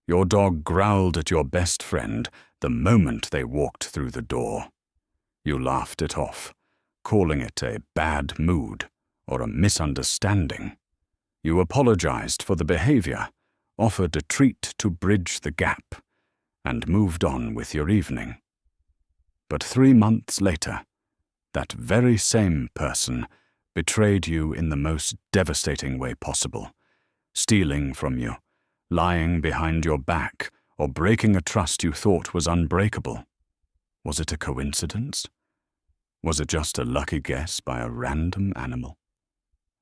Your dog growled at your best friend the moment they walked through the door. You laughed it off, calling it a bad mood or a misunderstanding. You apologized for the behavior, offered a treat to bridge the gap, and moved on with your evening. But 3 months later, that very same person betrayed you in the most devastating way possible, stealing from you, lying behind your back, or breaking a trust you thought was unbreakable. Was it a coincidence? Was it just a lucky guess by a random animal?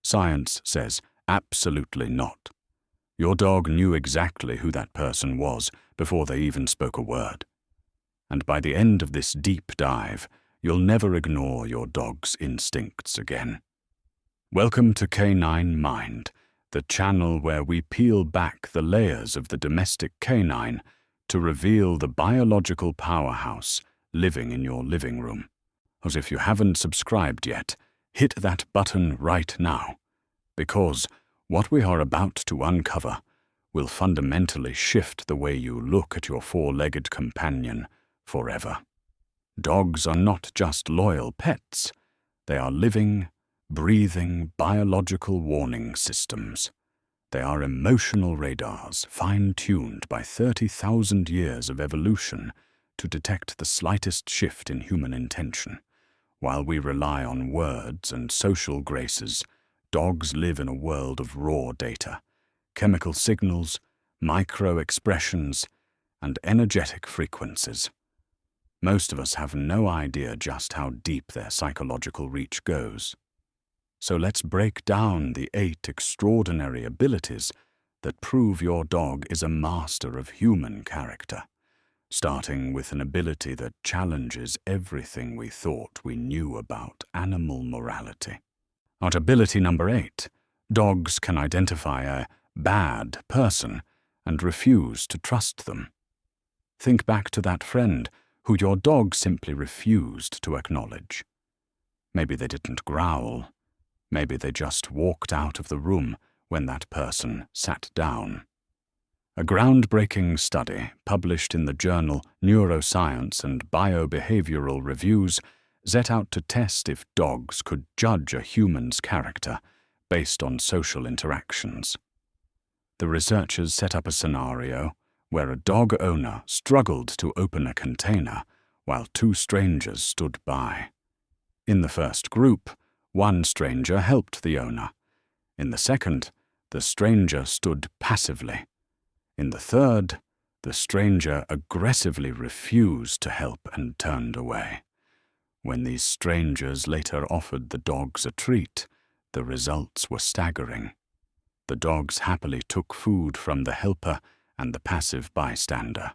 Science says absolutely not. Your dog knew exactly who that person was before they even spoke a word. And by the end of this deep dive, you'll never ignore your dog's instincts again. Welcome to Canine Mind, the channel where we peel back the layers of the domestic canine to reveal the biological powerhouse living in your living room. As if you haven't subscribed yet, hit that button right now, because what we are about to uncover will fundamentally shift the way you look at your four-legged companion forever. Dogs are not just loyal pets, they are living, breathing biological warning systems. They are emotional radars fine-tuned by 30,000 years of evolution to detect the slightest shift in human intention. While we rely on words and social graces, dogs live in a world of raw data, chemical signals, micro-expressions, and energetic frequencies. Most of us have no idea just how deep their psychological reach goes. So let's break down the 8 extraordinary abilities that prove your dog is a master of human character, starting with an ability that challenges everything we thought we knew about animal morality. At ability number 8, dogs can identify a bad person and refuse to trust them. Think back to that friend who your dog simply refused to acknowledge. Maybe they didn't growl. Maybe they just walked out of the room when that person sat down. A groundbreaking study published in the journal Neuroscience and Biobehavioral Reviews set out to test if dogs could judge a human's character based on social interactions. The researchers set up a scenario where a dog owner struggled to open a container while 2 strangers stood by. In the first group, 1 stranger helped the owner. In the second, the stranger stood passively. In the third, the stranger aggressively refused to help and turned away. When these strangers later offered the dogs a treat, the results were staggering. The dogs happily took food from the helper and the passive bystander,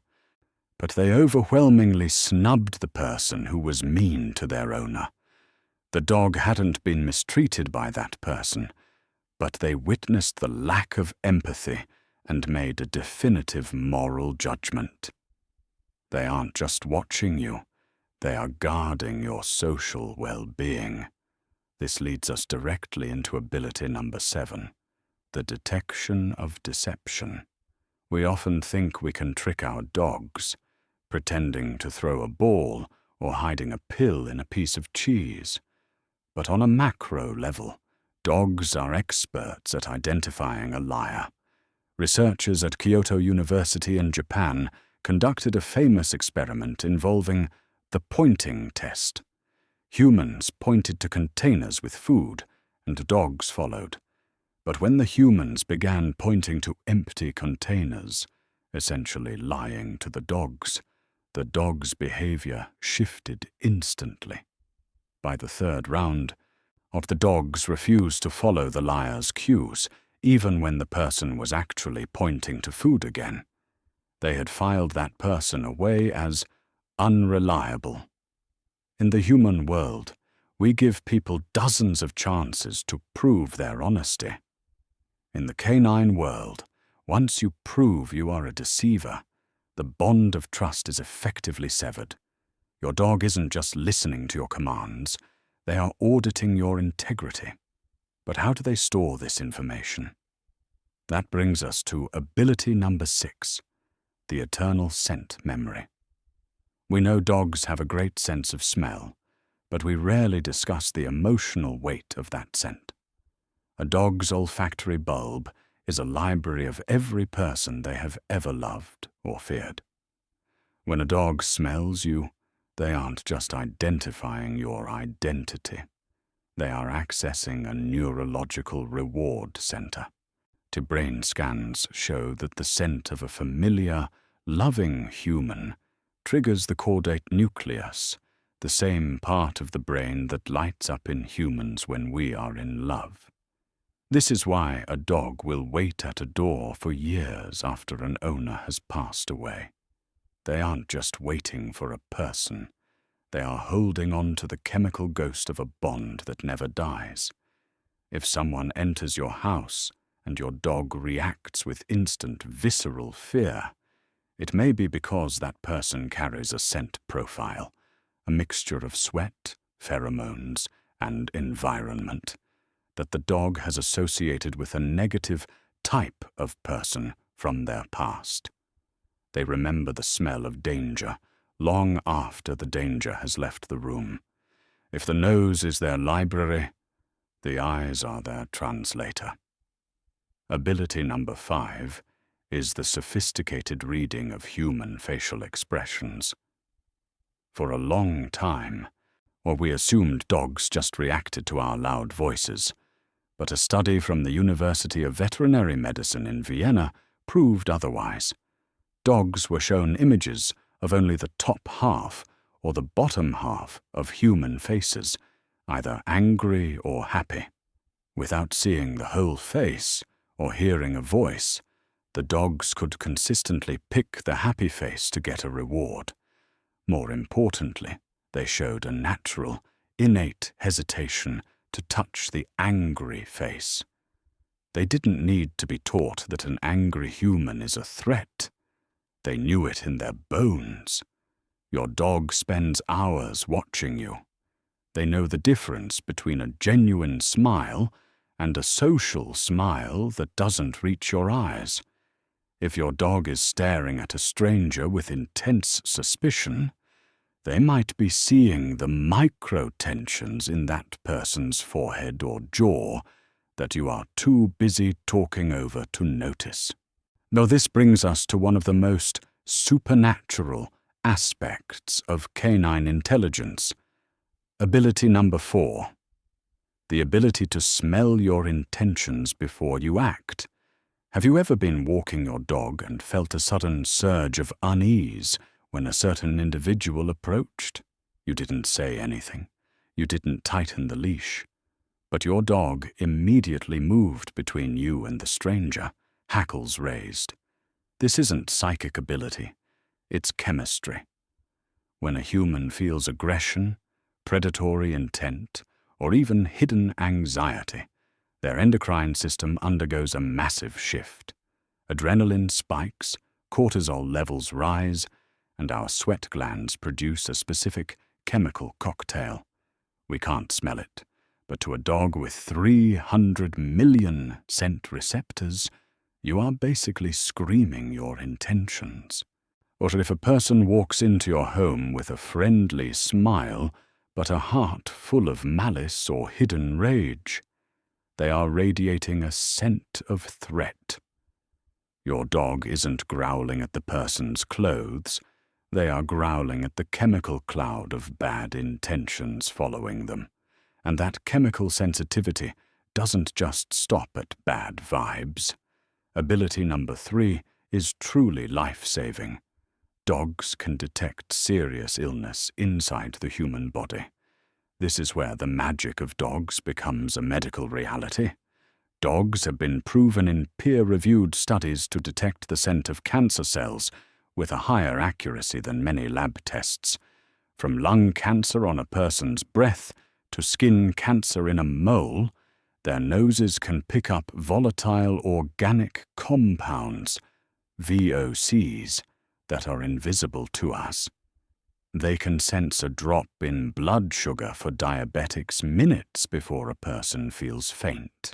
but they overwhelmingly snubbed the person who was mean to their owner. The dog hadn't been mistreated by that person, but they witnessed the lack of empathy and made a definitive moral judgment. They aren't just watching you, they are guarding your social well-being. This leads us directly into ability number 7, the detection of deception. We often think we can trick our dogs, pretending to throw a ball or hiding a pill in a piece of cheese. But on a macro level, dogs are experts at identifying a liar. Researchers at Kyoto University in Japan conducted a famous experiment involving the pointing test. Humans pointed to containers with food, and dogs followed. But when the humans began pointing to empty containers, essentially lying to the dogs' behavior shifted instantly. By the 3rd round, the dogs refused to follow the liar's cues, even when the person was actually pointing to food again. They had filed that person away as unreliable. In the human world, we give people dozens of chances to prove their honesty. In the canine world, once you prove you are a deceiver, the bond of trust is effectively severed. Your dog isn't just listening to your commands, they are auditing your integrity. But how do they store this information? That brings us to ability number 6, the eternal scent memory. We know dogs have a great sense of smell, but we rarely discuss the emotional weight of that scent. A dog's olfactory bulb is a library of every person they have ever loved or feared. When a dog smells you, they aren't just identifying your identity. They are accessing a neurological reward center. Brain scans show that the scent of a familiar, loving human triggers the caudate nucleus, the same part of the brain that lights up in humans when we are in love. This is why a dog will wait at a door for years after an owner has passed away. They aren't just waiting for a person. They are holding on to the chemical ghost of a bond that never dies. If someone enters your house and your dog reacts with instant visceral fear, it may be because that person carries a scent profile, a mixture of sweat, pheromones, and environment, that the dog has associated with a negative type of person from their past. They remember the smell of danger long after the danger has left the room. If the nose is their library, the eyes are their translator. Ability number 5 is the sophisticated reading of human facial expressions. For a long time, we assumed dogs just reacted to our loud voices, but a study from the University of Veterinary Medicine in Vienna proved otherwise. Dogs were shown images of only the top half or the bottom half of human faces, either angry or happy. Without seeing the whole face or hearing a voice, the dogs could consistently pick the happy face to get a reward. More importantly, they showed a natural, innate hesitation to touch the angry face. They didn't need to be taught that an angry human is a threat. They knew it in their bones. Your dog spends hours watching you. They know the difference between a genuine smile and a social smile that doesn't reach your eyes. If your dog is staring at a stranger with intense suspicion, they might be seeing the micro-tensions in that person's forehead or jaw that you are too busy talking over to notice. Now, this brings us to one of the most supernatural aspects of canine intelligence. Ability number 4. The ability to smell your intentions before you act. Have you ever been walking your dog and felt a sudden surge of unease when a certain individual approached? You didn't say anything. You didn't tighten the leash. But your dog immediately moved between you and the stranger, hackles raised. This isn't psychic ability. It's chemistry. When a human feels aggression, predatory intent, or even hidden anxiety, their endocrine system undergoes a massive shift. Adrenaline spikes, cortisol levels rise, and our sweat glands produce a specific chemical cocktail. We can't smell it, but to a dog with 300 million scent receptors, you are basically screaming your intentions. Or if a person walks into your home with a friendly smile, but a heart full of malice or hidden rage, they are radiating a scent of threat. Your dog isn't growling at the person's clothes. They are growling at the chemical cloud of bad intentions following them. And that chemical sensitivity doesn't just stop at bad vibes. Ability number 3 is truly life-saving. Dogs can detect serious illness inside the human body. This is where the magic of dogs becomes a medical reality. Dogs have been proven in peer-reviewed studies to detect the scent of cancer cells with a higher accuracy than many lab tests. From lung cancer on a person's breath to skin cancer in a mole, their noses can pick up volatile organic compounds, VOCs, that are invisible to us. They can sense a drop in blood sugar for diabetics minutes before a person feels faint.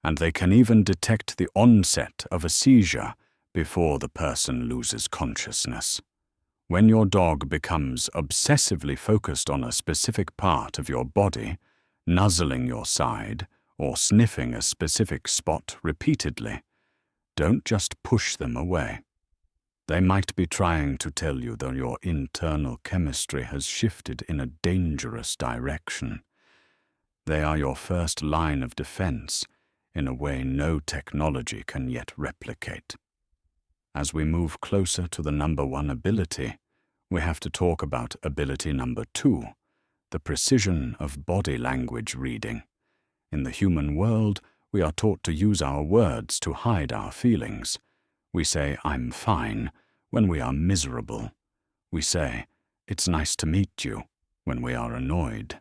And they can even detect the onset of a seizure before the person loses consciousness. When your dog becomes obsessively focused on a specific part of your body, nuzzling your side, or sniffing a specific spot repeatedly, don't just push them away. They might be trying to tell you that your internal chemistry has shifted in a dangerous direction. They are your first line of defense in a way no technology can yet replicate. As we move closer to the number 1 ability, we have to talk about ability number 2, the precision of body language reading. In the human world, we are taught to use our words to hide our feelings. We say, "I'm fine," when we are miserable. We say, "It's nice to meet you," when we are annoyed.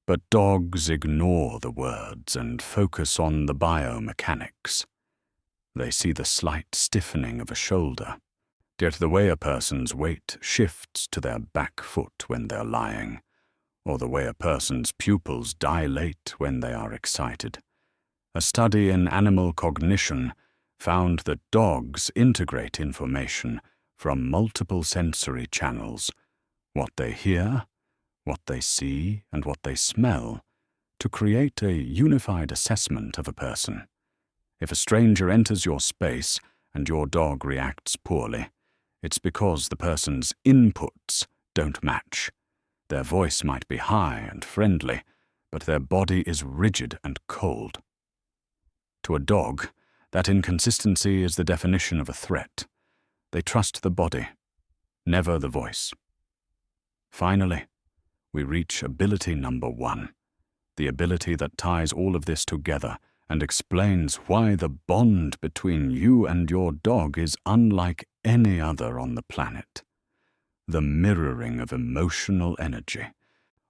But dogs ignore the words and focus on the biomechanics. They see the slight stiffening of a shoulder, yet the way a person's weight shifts to their back foot when they're lying, or the way a person's pupils dilate when they are excited. A study in animal cognition found that dogs integrate information from multiple sensory channels, what they hear, what they see, and what they smell, to create a unified assessment of a person. If a stranger enters your space and your dog reacts poorly, it's because the person's inputs don't match. Their voice might be high and friendly, but their body is rigid and cold. To a dog, that inconsistency is the definition of a threat. They trust the body, never the voice. Finally, we reach ability number 1, the ability that ties all of this together and explains why the bond between you and your dog is unlike any other on the planet. The mirroring of emotional energy.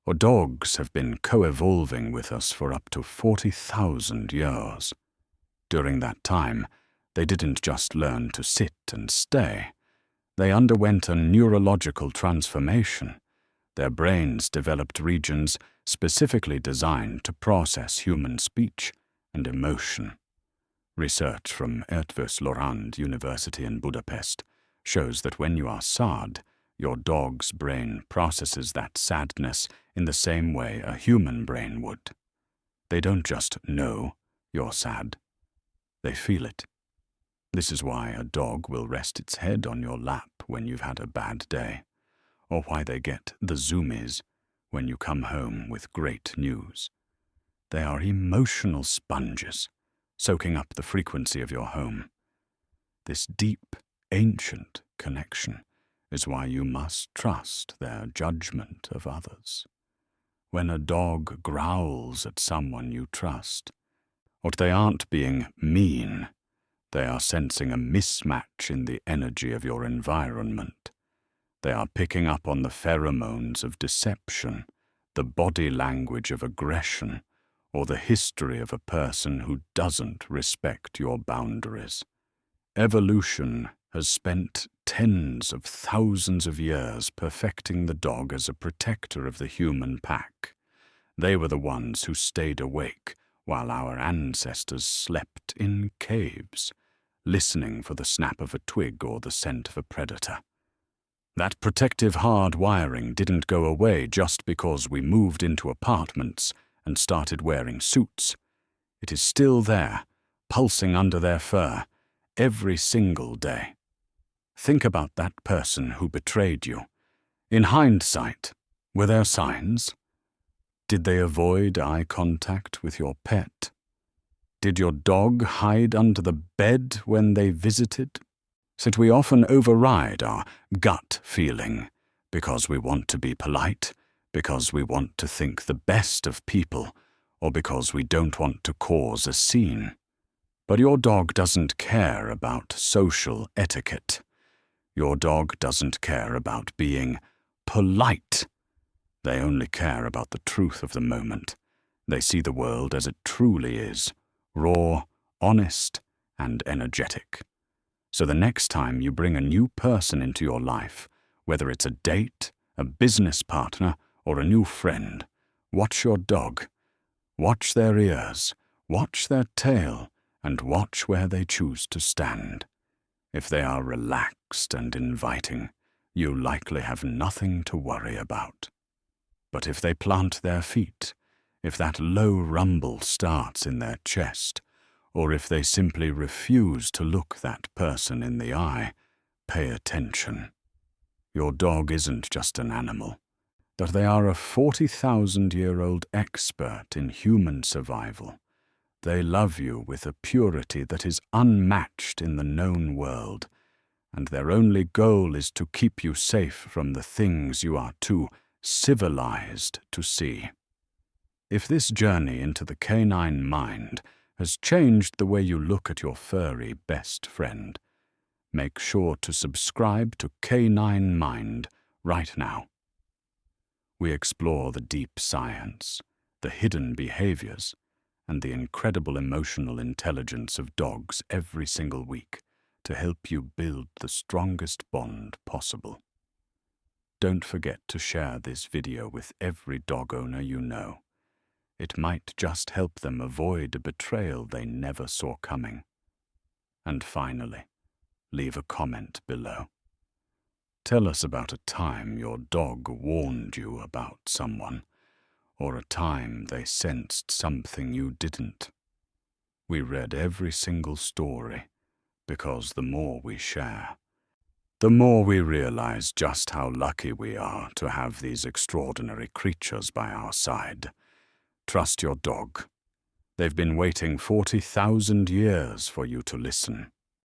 Our dogs have been co-evolving with us for up to 40,000 years. During that time, they didn't just learn to sit and stay. They underwent a neurological transformation. Their brains developed regions specifically designed to process human speech and emotion. Research from Eötvös Loránd University in Budapest shows that when you are sad, your dog's brain processes that sadness in the same way a human brain would. They don't just know you're sad. They feel it. This is why a dog will rest its head on your lap when you've had a bad day, or why they get the zoomies when you come home with great news. They are emotional sponges, soaking up the frequency of your home. This deep, ancient connection is why you must trust their judgment of others. When a dog growls at someone you trust, what they aren't being mean, they are sensing a mismatch in the energy of your environment. They are picking up on the pheromones of deception, the body language of aggression, or the history of a person who doesn't respect your boundaries. Evolution has spent tens of thousands of years perfecting the dog as a protector of the human pack. They were the ones who stayed awake while our ancestors slept in caves, listening for the snap of a twig or the scent of a predator. That protective hard wiring didn't go away just because we moved into apartments and started wearing suits. It is still there, pulsing under their fur, every single day. Think about that person who betrayed you. In hindsight, were there signs? Did they avoid eye contact with your pet? Did your dog hide under the bed when they visited? So we often override our gut feeling because we want to be polite, because we want to think the best of people, or because we don't want to cause a scene. But your dog doesn't care about social etiquette. Your dog doesn't care about being polite. They only care about the truth of the moment. They see the world as it truly is, raw, honest, and energetic. So the next time you bring a new person into your life, whether it's a date, a business partner, or a new friend, watch your dog. Watch their ears, watch their tail, and watch where they choose to stand. If they are relaxed and inviting, you likely have nothing to worry about. But if they plant their feet, if that low rumble starts in their chest, or if they simply refuse to look that person in the eye, pay attention. Your dog isn't just an animal, but they are a 40,000-year-old expert in human survival. They love you with a purity that is unmatched in the known world, and their only goal is to keep you safe from the things you are too civilized to see. If this journey into the canine mind has changed the way you look at your furry best friend, make sure to subscribe to Canine Mind right now. We explore the deep science, the hidden behaviors, and the incredible emotional intelligence of dogs every single week to help you build the strongest bond possible. Don't forget to share this video with every dog owner you know. It might just help them avoid a betrayal they never saw coming. And finally, leave a comment below. Tell us about a time your dog warned you about someone, or a time they sensed something you didn't. We read every single story, because the more we share, the more we realize just how lucky we are to have these extraordinary creatures by our side. Trust your dog. They've been waiting 40,000 years for you to listen.